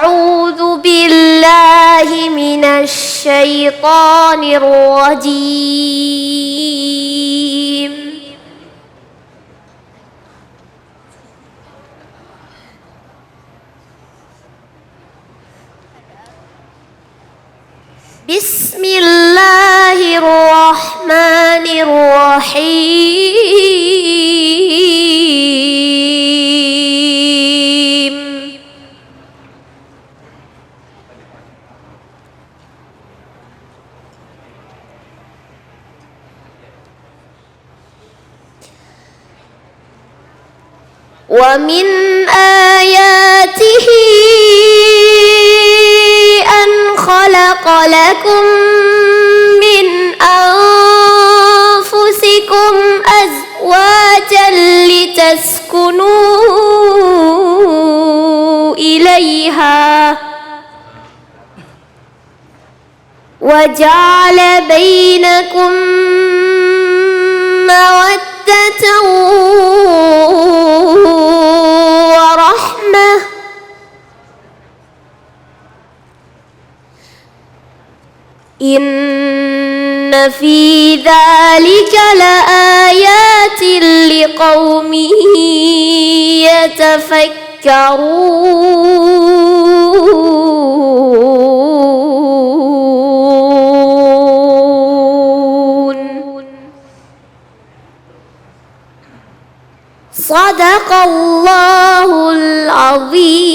أعوذ بالله من الشيطان الرجيم بسم الله الرحمن الرحيم ومن آياته أن خلق لكم من أنفسكم أزواجا لتسكنوا إليها وجعل بينكم مودة ورحمة إن في ذلك لآيات لقوم يتفكرون صدق الله العظيم.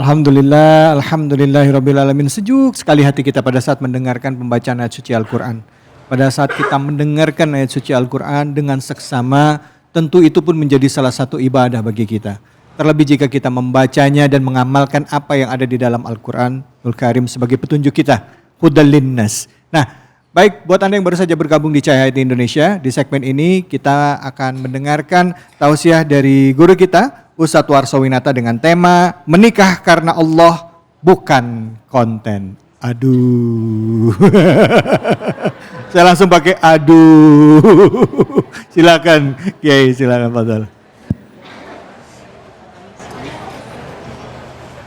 Alhamdulillahirrabbilalamin. Sejuk sekali hati kita pada saat mendengarkan pembacaan ayat suci Al-Quran. Pada saat kita mendengarkan ayat suci Al-Quran dengan seksama, tentu itu pun menjadi salah satu ibadah bagi kita. Terlebih jika kita membacanya dan mengamalkan apa yang ada di dalam Al-Quranul Karim sebagai petunjuk kita. Hudal linnas. Nah, baik buat Anda yang baru saja bergabung di Cahaya Hati Indonesia, di segmen ini kita akan mendengarkan tausiah dari guru kita, Ustadz Warsowinata dengan tema menikah karena Allah bukan konten. Aduh. Saya langsung pakai aduh. Silakan Kiai, silakan Fadal.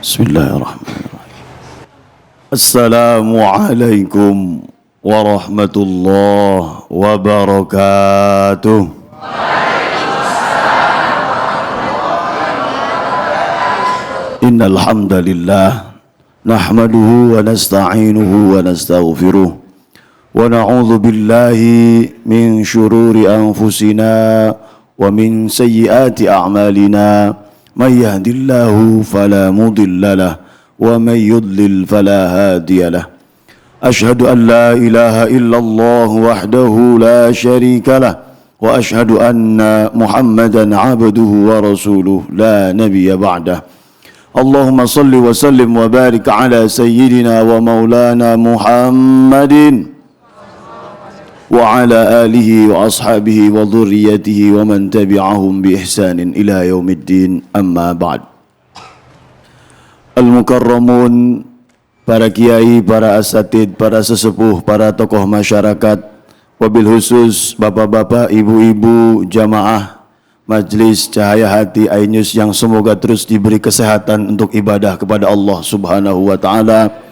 Bismillahirrahmanirrahim. Assalamualaikum warahmatullahi wabarakatuh. Innal hamdalillah nahmaduhu wa nasta'inuhu wa nastaghfiruh wa na'udzu billahi min syururi anfusina wa min sayyiati a'malina. من يهد الله فلا مضل له ومن يضلل فلا هادي له أشهد أن لا إله إلا الله وحده لا شريك له وأشهد أن محمدا عبده ورسوله لا نبي بعده اللهم صل وسلم وبارك على سيدنا ومولانا محمد وعلى آله وأصحابه وذريته ومن تبعهم بإحسان إلى يوم الدين أما بعد. Al-Mukarramun, para kiai, para asatid, para sesepuh, para tokoh masyarakat, wabil khusus bapak-bapak, ibu-ibu, jamaah Majlis Cahaya Hati Ainus yang semoga terus diberi kesehatan untuk ibadah kepada Allah Subhanahu wa Ta'ala,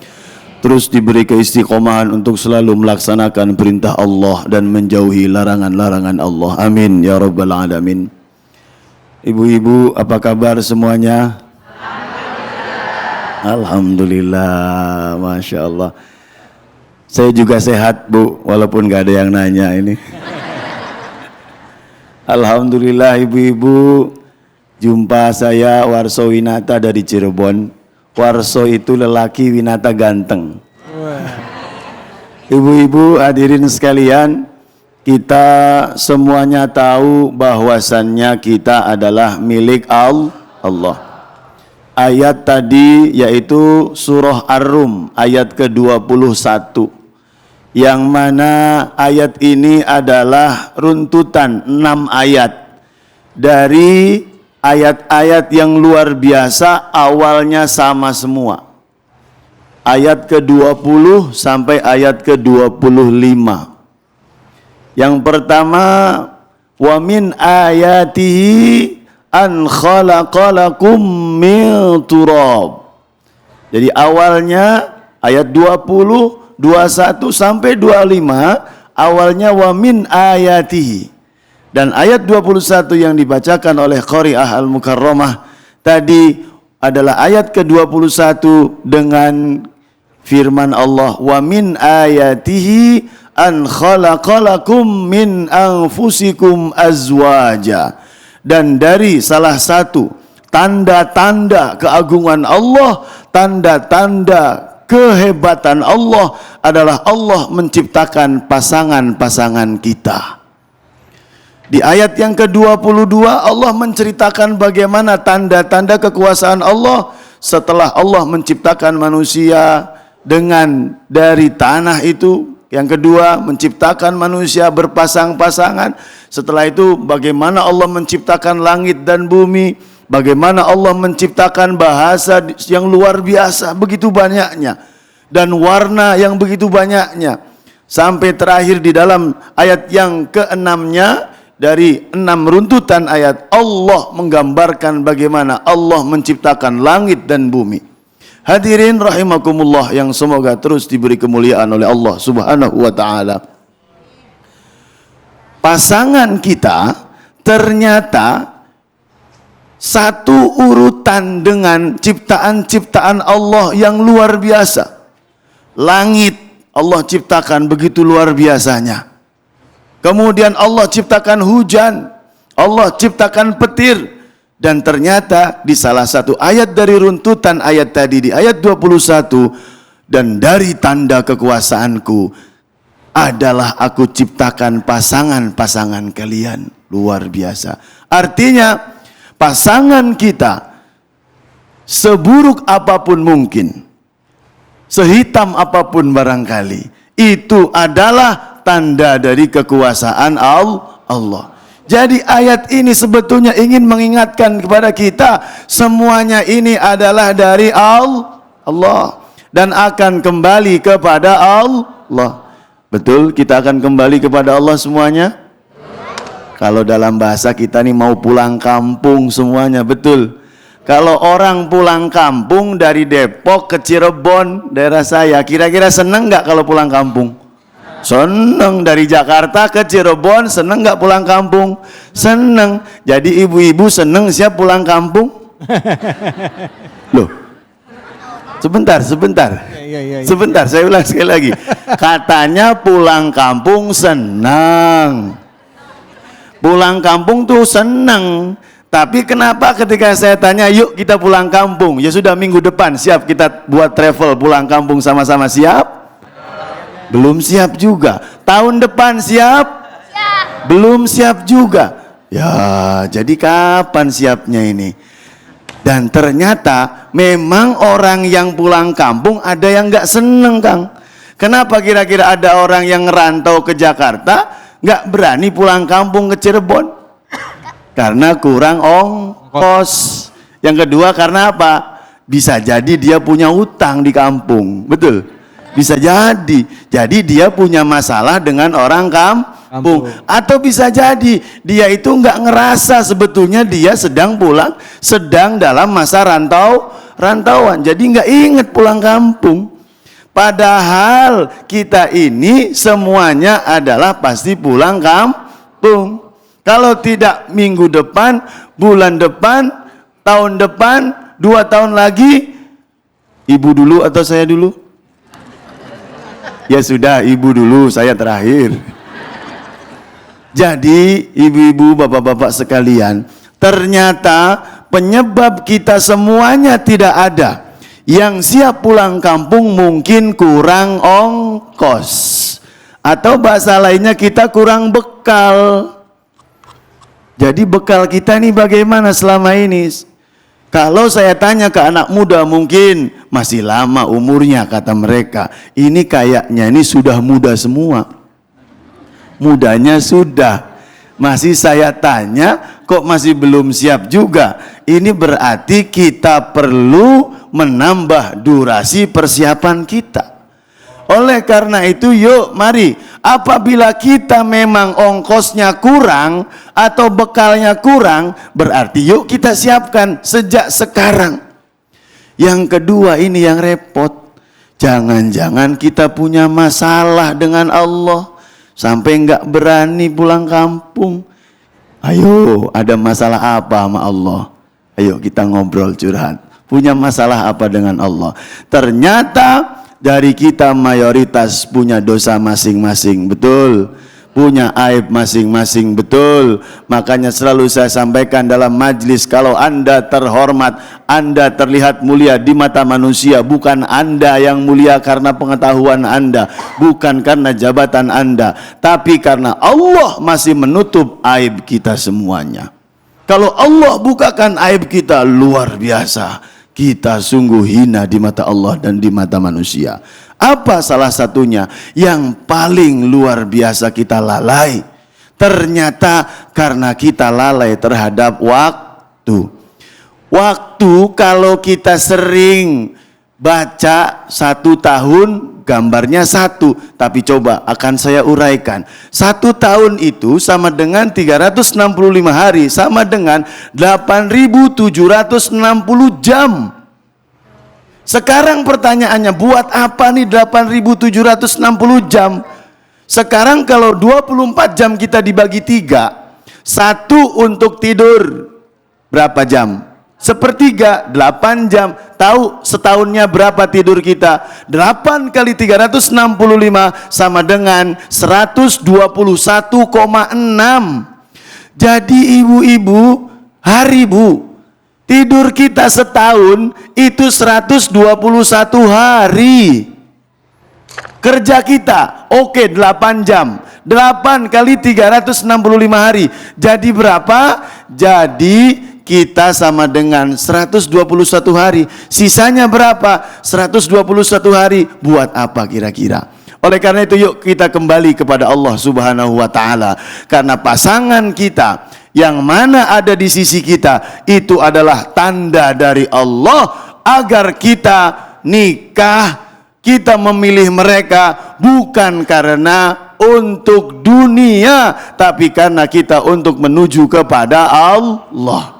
terus diberi keistiqomahan untuk selalu melaksanakan perintah Allah dan menjauhi larangan-larangan Allah. Amin ya rabbal alamin. Ibu-ibu, apa kabar semuanya? Alhamdulillah, Masya Allah. Saya juga sehat, Bu, walaupun gak ada yang nanya ini. Alhamdulillah, ibu-ibu. Jumpa saya Warsowinata dari Cirebon. Warso itu lelaki, Winata ganteng. Ibu-ibu hadirin sekalian, kita semuanya tahu bahwasannya kita adalah milik Allah. Ayat tadi yaitu surah Ar-Rum ayat ke-21, yang mana ayat ini adalah runtutan 6 ayat dari ayat-ayat yang luar biasa, awalnya sama semua. Ayat ke-20 sampai ayat ke-25. Yang pertama, wa min ayatihi an khalaqalakum min turab. Jadi awalnya ayat 20, 21 sampai 25 awalnya wa min ayatihi. Dan ayat 21 yang dibacakan oleh Qari'ah Al-Mukarramah tadi adalah ayat ke-21 dengan firman Allah, wa min ayatihi an khalaqalakum min anfusikum azwaja. Dan dari salah satu tanda-tanda keagungan Allah, tanda-tanda kehebatan Allah adalah Allah menciptakan pasangan-pasangan kita. Di ayat yang ke-22 Allah menceritakan bagaimana tanda-tanda kekuasaan Allah setelah Allah menciptakan manusia dengan dari tanah itu. Yang kedua, menciptakan manusia berpasang-pasangan. Setelah itu bagaimana Allah menciptakan langit dan bumi, bagaimana Allah menciptakan bahasa yang luar biasa begitu banyaknya dan warna yang begitu banyaknya. Sampai terakhir di dalam ayat yang ke-6-nya, dari 6 runtutan ayat Allah menggambarkan bagaimana Allah menciptakan langit dan bumi. Hadirin rahimakumullah yang semoga terus diberi kemuliaan oleh Allah Subhanahu wa taala. Pasangan kita ternyata satu urutan dengan ciptaan-ciptaan Allah yang luar biasa. Langit Allah ciptakan begitu luar biasanya. Kemudian Allah ciptakan hujan, Allah ciptakan petir, dan ternyata di salah satu ayat dari runtutan ayat tadi di ayat 21, dan dari tanda kekuasaanku adalah aku ciptakan pasangan-pasangan kalian. Luar biasa. Artinya pasangan kita seburuk apapun mungkin, sehitam apapun barangkali, itu adalah tanda dari kekuasaan Allah. Jadi ayat ini sebetulnya ingin mengingatkan kepada kita, semuanya ini adalah dari Allah dan akan kembali kepada Allah. Betul, kita akan kembali kepada Allah semuanya. Kalau dalam bahasa kita nih mau pulang kampung semuanya, betul. Kalau orang pulang kampung dari Depok ke Cirebon, daerah saya, kira-kira seneng nggak kalau pulang kampung? Seneng. Dari Jakarta ke Cirebon, seneng nggak pulang kampung? Seneng. Jadi ibu-ibu seneng siap pulang kampung? Loh, sebentar. Sebentar, saya ulang sekali lagi. Katanya pulang kampung senang. Pulang kampung tuh senang. Tapi kenapa ketika saya tanya, yuk kita pulang kampung, ya sudah minggu depan siap kita buat travel pulang kampung sama-sama, siap? Belum siap juga. Tahun depan siap? Belum siap juga. Ya, jadi kapan siapnya ini? Dan ternyata memang orang yang pulang kampung ada yang nggak seneng, Kang. Kenapa kira-kira ada orang yang ngerantau ke Jakarta nggak berani pulang kampung ke Cirebon? Karena kurang ongkos. Yang kedua karena apa? Bisa jadi dia punya utang di kampung. Betul? Bisa jadi dia punya masalah dengan orang kampung. Atau bisa jadi dia itu nggak ngerasa sebetulnya dia sedang dalam masa rantauan. Jadi nggak inget pulang kampung. Padahal kita ini semuanya adalah pasti pulang kampung. Kalau tidak minggu depan, bulan depan, tahun depan, 2 tahun lagi, ibu dulu atau saya dulu? Ya sudah, ibu dulu, saya terakhir. Jadi ibu-ibu, bapak-bapak sekalian, ternyata penyebab kita semuanya tidak ada. Yang siap pulang kampung mungkin kurang ongkos, atau bahasa lainnya kita kurang bekal. Jadi bekal kita nih bagaimana selama ini? Kalau saya tanya ke anak muda mungkin masih lama umurnya kata mereka. Ini kayaknya ini sudah muda semua. Mudanya sudah. Masih saya tanya kok masih belum siap juga. Ini berarti kita perlu menambah durasi persiapan kita. Oleh karena itu yuk mari apabila kita memang ongkosnya kurang atau bekalnya kurang, berarti yuk kita siapkan sejak sekarang. Yang kedua ini yang repot. Jangan-jangan kita punya masalah dengan Allah sampai nggak berani pulang kampung. Ayo, ada masalah apa sama Allah? Ayo kita ngobrol curhat. Punya masalah apa dengan Allah? Ternyata dari kita mayoritas punya dosa masing-masing, betul. Punya aib masing-masing, betul. Makanya selalu saya sampaikan dalam majlis, kalau Anda terhormat, Anda terlihat mulia di mata manusia, bukan Anda yang mulia karena pengetahuan Anda, bukan karena jabatan Anda, tapi karena Allah masih menutup aib kita semuanya. Kalau Allah bukakan aib kita, luar biasa. Kita sungguh hina di mata Allah dan di mata manusia. Apa salah satunya? Yang paling luar biasa kita lalai. Ternyata karena kita lalai terhadap waktu. Waktu kalau kita sering baca 1 tahun gambarnya 1. Tapi coba akan saya uraikan. 1 tahun itu sama dengan 365 hari. Sama dengan 8.760 jam. Sekarang pertanyaannya, buat apa nih 8.760 jam? Sekarang kalau 24 jam kita dibagi 3, 1 untuk tidur berapa jam? 1/3, 8 jam. Tahu setahunnya berapa tidur kita? 8 kali 365 sama dengan 121,6. Jadi ibu-ibu, hari bu, tidur kita setahun itu 121 hari. Kerja kita, oke 8 jam. 8 kali 365 hari. Jadi berapa? Jadi kita sama dengan 121 hari. Sisanya berapa? 121 hari. Buat apa kira-kira? Oleh karena itu yuk kita kembali kepada Allah Subhanahu wa taala. Karena pasangan kita yang mana ada di sisi kita itu adalah tanda dari Allah agar kita nikah, kita memilih mereka bukan karena untuk dunia, tapi karena kita untuk menuju kepada Allah.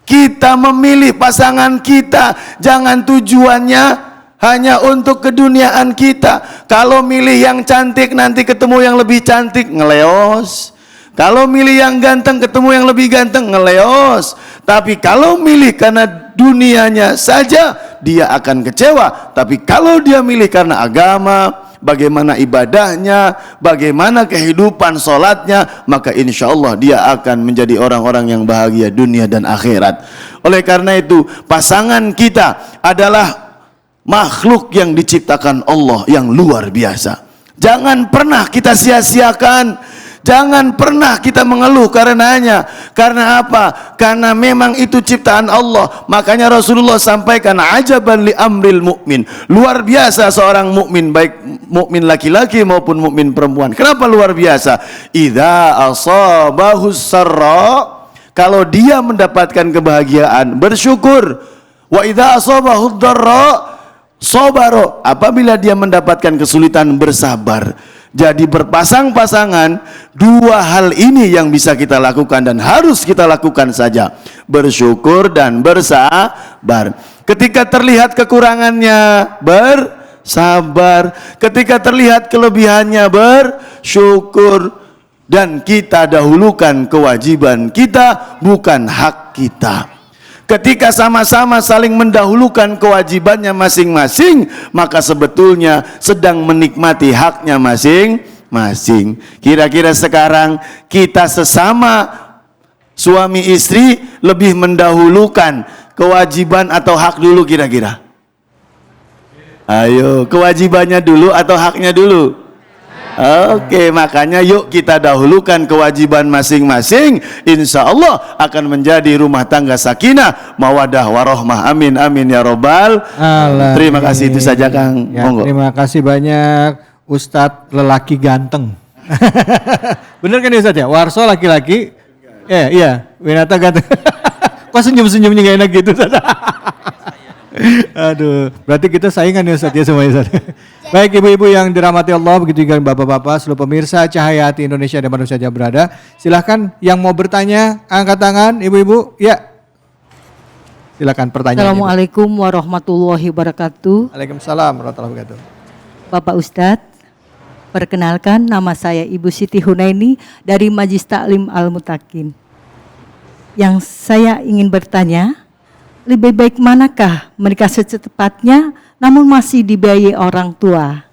Kita memilih pasangan kita, jangan tujuannya hanya untuk keduniaan kita. Kalau milih yang cantik nanti ketemu yang lebih cantik, ngeleos. Kalau milih yang ganteng ketemu yang lebih ganteng, ngeleos. Tapi kalau milih karena dunianya saja, dia akan kecewa. Tapi kalau dia milih karena agama, bagaimana ibadahnya, bagaimana kehidupan sholatnya, maka insya Allah dia akan menjadi orang-orang yang bahagia dunia dan akhirat. Oleh karena itu, pasangan kita adalah makhluk yang diciptakan Allah yang luar biasa. Jangan pernah kita sia-siakan. Jangan pernah kita mengeluh karenanya. Karena apa? Karena memang itu ciptaan Allah. Makanya Rasulullah sampaikan, ajaban li amril mu'min. Luar biasa seorang mukmin, baik mukmin laki-laki maupun mukmin perempuan. Kenapa luar biasa? Idza asabahus sarra, kalau dia mendapatkan kebahagiaan, bersyukur. Wa idza asabahud dharra, sabara. Apabila dia mendapatkan kesulitan, bersabar. Jadi berpasang-pasangan, 2 hal ini yang bisa kita lakukan dan harus kita lakukan saja. Bersyukur dan bersabar. Ketika terlihat kekurangannya, bersabar. Ketika terlihat kelebihannya, bersyukur. Dan kita dahulukan kewajiban kita, bukan hak kita. Ketika sama-sama saling mendahulukan kewajibannya masing-masing, maka sebetulnya sedang menikmati haknya masing-masing. Kira-kira sekarang kita sesama suami istri lebih mendahulukan kewajiban atau hak dulu kira-kira? Ayo, kewajibannya dulu atau haknya dulu? Oke, makanya yuk kita dahulukan kewajiban masing-masing. Insya Allah akan menjadi rumah tangga sakinah, mawadah, warohmah. Amin, amin ya robbal alamin. Terima kasih, itu saja Kang. Ya, terima kasih banyak Ustadz lelaki ganteng. Bener kan ya Ustadz ya? Warso laki-laki. Iya, Winata ganteng. Kok senyum-senyumnya gak enak gitu Ustadz? Aduh, berarti kita saingan ya Ustadz ya semuanya Ustadz. Baik ibu-ibu yang dirahmati Allah, begitu juga bapak-bapak, seluruh pemirsa Cahaya Hati Indonesia dan mana saja berada. Silahkan yang mau bertanya, angkat tangan ibu-ibu. Ya, silakan pertanyaan. Assalamualaikum warahmatullahi wabarakatuh. Waalaikumsalam warahmatullahi wabarakatuh. Bapak Ustadz, perkenalkan nama saya Ibu Siti Hunaini dari Majlis Taklim Al-Mutakin. Yang saya ingin bertanya, lebih baik manakah menikah secepatnya namun masih dibiayai orang tua,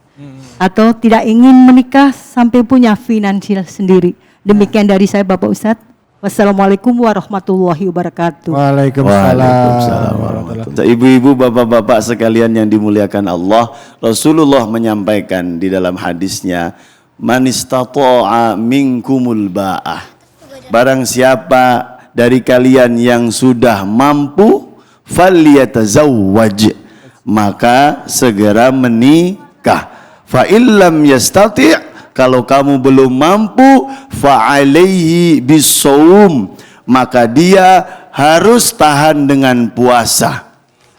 atau tidak ingin menikah sampai punya finansial sendiri? Demikian dari saya Bapak Ustadz. Wassalamualaikum warahmatullahi wabarakatuh. Waalaikumsalam warahmatullahi wabarakatuh. Ibu-ibu, bapak-bapak sekalian yang dimuliakan Allah, Rasulullah menyampaikan di dalam hadisnya, man istata'a minkumul ba'ah. Barang siapa dari kalian yang sudah mampu, falyatazawwaj, maka segera menikah. Fa illam yastati', kalau kamu belum mampu, fa'alaihi bisawm, maka dia harus tahan dengan puasa.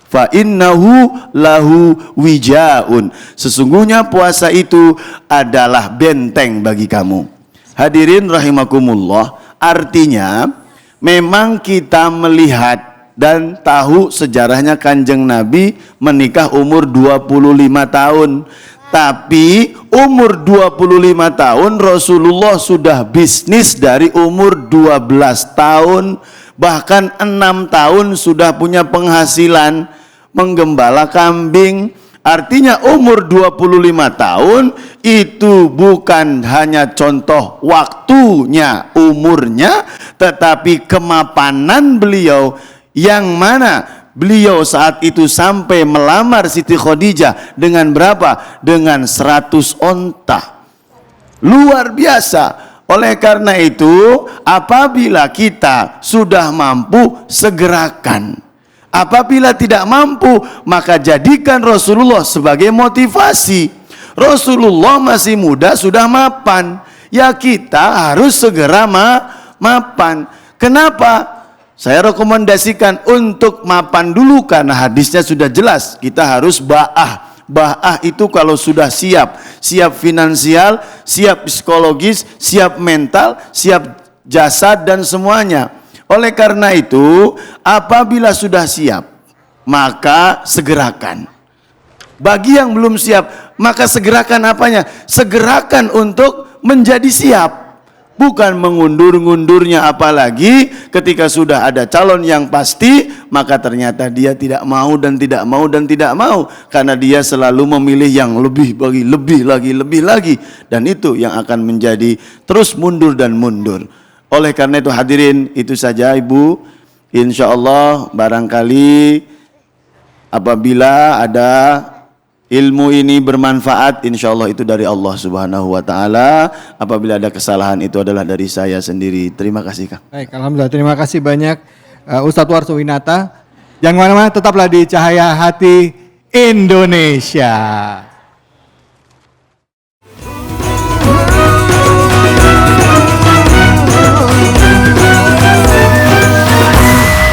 Fa innahu lahu wijaun, sesungguhnya puasa itu adalah benteng bagi kamu. Hadirin rahimakumullah, artinya memang kita melihat dan tahu sejarahnya Kanjeng Nabi menikah umur 25 tahun. Tapi umur 25 tahun Rasulullah sudah bisnis dari umur 12 tahun. Bahkan 6 tahun sudah punya penghasilan menggembala kambing. Artinya umur 25 tahun itu bukan hanya contoh waktunya, umurnya, tetapi kemapanan beliau, yang mana beliau saat itu sampai melamar Siti Khadijah dengan berapa? Dengan 100 onta. Luar biasa. Oleh karena itu, apabila kita sudah mampu, segerakan. Apabila tidak mampu, maka jadikan Rasulullah sebagai motivasi. Rasulullah masih muda, sudah mapan. Ya, kita harus segera mapan. Kenapa? Saya rekomendasikan untuk mapan dulu karena hadisnya sudah jelas. Kita harus ba'ah. Ba'ah itu kalau sudah siap. Siap finansial, siap psikologis, siap mental, siap jasad dan semuanya. Oleh karena itu, apabila sudah siap, maka segerakan. Bagi yang belum siap, maka segerakan apanya? Segerakan untuk menjadi siap. Bukan mengundur-ngundurnya, apalagi ketika sudah ada calon yang pasti, maka ternyata dia tidak mau dan tidak mau dan tidak mau. Karena dia selalu memilih yang lebih lagi. Dan itu yang akan menjadi terus mundur dan mundur. Oleh karena itu hadirin, itu saja Ibu. Insya Allah barangkali apabila ada ilmu ini bermanfaat, insya Allah itu dari Allah Subhanahu wa Ta'ala. Apabila ada kesalahan, itu adalah dari saya sendiri. Terima kasih, Kang. Baik, alhamdulillah. Terima kasih banyak Ustadz Warsuwinata. Jangan kemana-mana, tetaplah di Cahaya Hati Indonesia.